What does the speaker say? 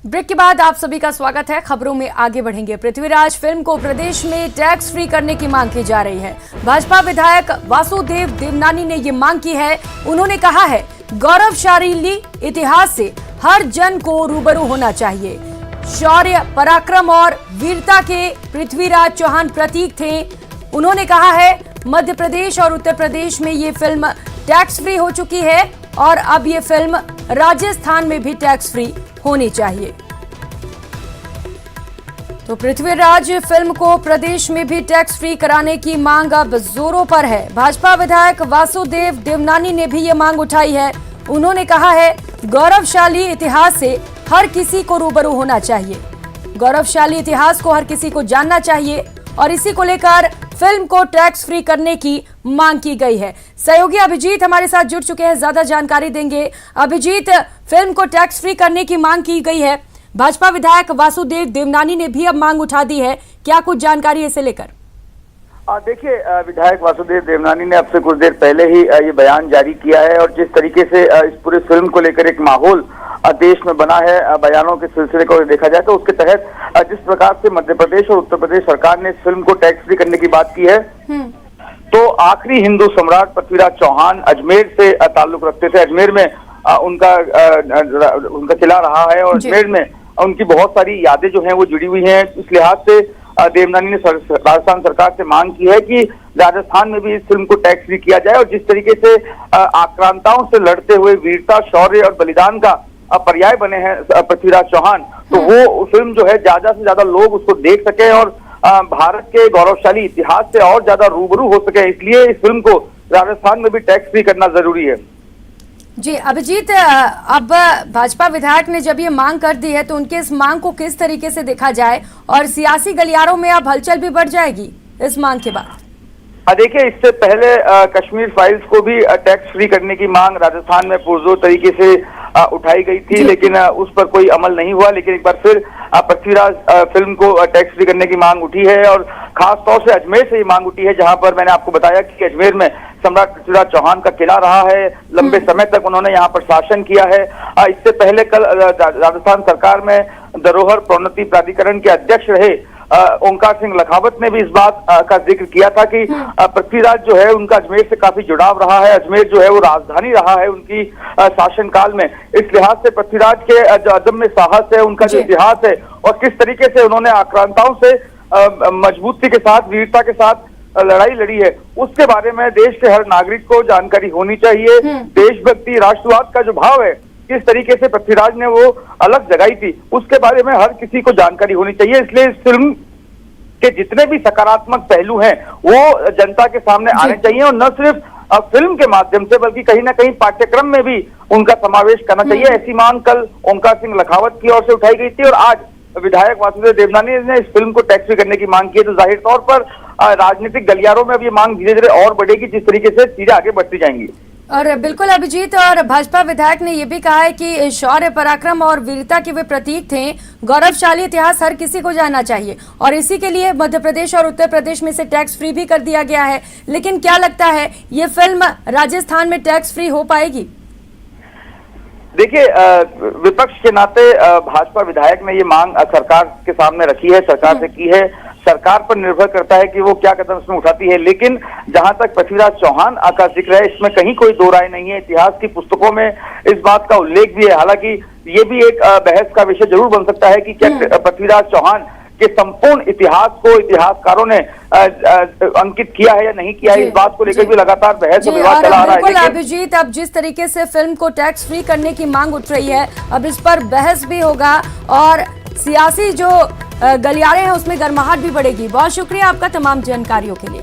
Break के बाद आप सभी का स्वागत है। खबरों में आगे बढ़ेंगे। पृथ्वीराज फिल्म को प्रदेश में टैक्स फ्री करने की मांग की जा रही है। भाजपा विधायक वासुदेव देवनानी ने ये मांग की है। उन्होंने कहा है, गौरवशाली इतिहास से हर जन को रूबरू होना चाहिए। शौर्य, पराक्रम और वीरता के पृथ्वीराज चौहान प्रतीक थे। उन्होंने कहा है, मध्य प्रदेश और उत्तर प्रदेश में ये फिल्म टैक्स फ्री हो चुकी है और अब ये फिल्म राजस्थान में भी टैक्स फ्री होनी चाहिए। तो पृथ्वीराज फिल्म को प्रदेश में भी टैक्स फ्री कराने की मांग अब जोरों पर है। भाजपा विधायक वासुदेव देवनानी ने भी ये मांग उठाई है। उन्होंने कहा है, गौरवशाली इतिहास से हर किसी को रूबरू होना चाहिए। गौरवशाली इतिहास को हर किसी को जानना चाहिए और इसी को लेकर फिल्म को टैक्स फ्री करने की मांग की गई है। सहयोगी अभिजीत हमारे साथ जुड़ चुके हैं, ज्यादा जानकारी देंगे। अभिजीत, फिल्म को टैक्स फ्री करने की मांग की गई है। भाजपा विधायक वासुदेव देवनानी ने भी अब मांग उठा दी है। क्या कुछ जानकारी है इसे लेकर? देखिए, विधायक वासुदेव देवनानी ने अब से कुछ देर पहले ही ये बयान जारी किया है और जिस तरीके से इस पूरे फिल्म को लेकर एक माहौल देश में बना है, बयानों के सिलसिले को देखा जाए तो उसके तहत जिस प्रकार से मध्य प्रदेश और उत्तर प्रदेश सरकार ने इस फिल्म को टैक्स फ्री करने की बात की है, तो आखिरी हिंदू सम्राट पृथ्वीराज चौहान अजमेर से ताल्लुक रखते थे। अजमेर में उनका किला रहा है और अजमेर में उनकी बहुत सारी यादें जो हैं वो जुड़ी हुई हैं। इस लिहाज से देवनानी ने राजस्थान सरकार से मांग की है कि राजस्थान में भी इस फिल्म को टैक्स फ्री किया जाए और जिस तरीके से आक्रांताओं से लड़ते हुए वीरता, शौर्य और बलिदान का पर्याय बने हैं पृथ्वीराज चौहान, तो वो फिल्म जो है ज्यादा से ज्यादा लोग उसको देख सके और भारत के गौरवशाली इतिहास से और ज्यादा रूबरू हो सके। इसलिए इस फिल्म को राजस्थान में भी टैक्स फ्री करना जरूरी है। जी अभिजीत, अब भाजपा विधायक ने जब ये मांग कर दी है तो उनके इस मांग को किस तरीके से देखा जाए और सियासी गलियारों में अब हलचल भी बढ़ जाएगी इस मांग के बाद? देखिए, इससे पहले कश्मीर फाइल्स को भी टैक्स फ्री करने की मांग राजस्थान में पुरजोर तरीके से उठाई गई थी, लेकिन उस पर कोई अमल नहीं हुआ। लेकिन एक बार फिर पृथ्वीराज फिल्म को टैक्स फ्री करने की मांग उठी है और खास तौर से अजमेर से ये मांग उठी है, जहां पर मैंने आपको बताया कि अजमेर में सम्राट पृथ्वीराज चौहान का किला रहा है। लंबे समय तक उन्होंने यहाँ पर शासन किया है। इससे पहले कल राजस्थान सरकार में धरोहर प्रोन्नति प्राधिकरण के अध्यक्ष रहे ओंकार सिंह लखावत ने भी इस बात का जिक्र किया था कि पृथ्वीराज जो है उनका अजमेर से काफी जुड़ाव रहा है। अजमेर जो है वो राजधानी रहा है उनकी शासनकाल में। इस लिहाज से पृथ्वीराज के जो अदम्य साहस है, उनका जो इतिहास है और किस तरीके से उन्होंने आक्रांताओं से मजबूती के साथ, वीरता के साथ लड़ाई लड़ी है, उसके बारे में देश के हर नागरिक को जानकारी होनी चाहिए। देशभक्ति, राष्ट्रवाद का जो भाव है, किस तरीके से पृथ्वीराज ने वो अलग जगाई थी, उसके बारे में हर किसी को जानकारी होनी चाहिए। इसलिए इस फिल्म के जितने भी सकारात्मक पहलू हैं वो जनता के सामने आने चाहिए और न सिर्फ फिल्म के माध्यम से बल्कि कहीं ना कहीं पाठ्यक्रम में भी उनका समावेश करना चाहिए। ऐसी मांग कल ओंकार सिंह लखावत की ओर से उठाई गई थी और आज विधायक वासुदेव देवनानी ने इस फिल्म को टैक्स फ्री करने की मांग की है। तो जाहिर तौर पर राजनीतिक गलियारों में अब ये मांग धीरे धीरे और बढ़ेगी जिस तरीके से चीजें आगे बढ़ती जाएंगी। और बिल्कुल अभिजीत, और भाजपा विधायक ने यह भी कहा है कि शौर्य, पराक्रम और वीरता के वे प्रतीक थे। गौरवशाली इतिहास हर किसी को जानना चाहिए और इसी के लिए मध्य प्रदेश और उत्तर प्रदेश में से टैक्स फ्री भी कर दिया गया है। लेकिन क्या लगता है, ये फिल्म राजस्थान में टैक्स फ्री हो पाएगी? देखिए, विपक्ष के नाते भाजपा विधायक ने ये मांग सरकार के सामने रखी है, सरकार से की है। सरकार पर निर्भर करता है कि वो क्या कदम इसमें उठाती है। लेकिन जहां तक पृथ्वीराज चौहान का जिक्र है, इसमें कहीं कोई दो राय नहीं है। इतिहास की पुस्तकों में इस बात का उल्लेख भी है। हालांकि ये भी एक बहस का विषय जरूर बन सकता है कि क्या पृथ्वीराज चौहान के संपूर्ण इतिहास को इतिहासकारों ने अंकित किया है या नहीं किया है, इस बात को लेकर भी लगातार बहस और विवाद चला आ रहा है। बिल्कुल अभिजीत, अब जिस तरीके से फिल्म को टैक्स फ्री करने की मांग उठ रही है, अब इस पर बहस भी होगा और सियासी जो गलियारे हैं उसमें गर्माहट भी बढ़ेगी। बहुत शुक्रिया आपका तमाम जानकारियों के लिए।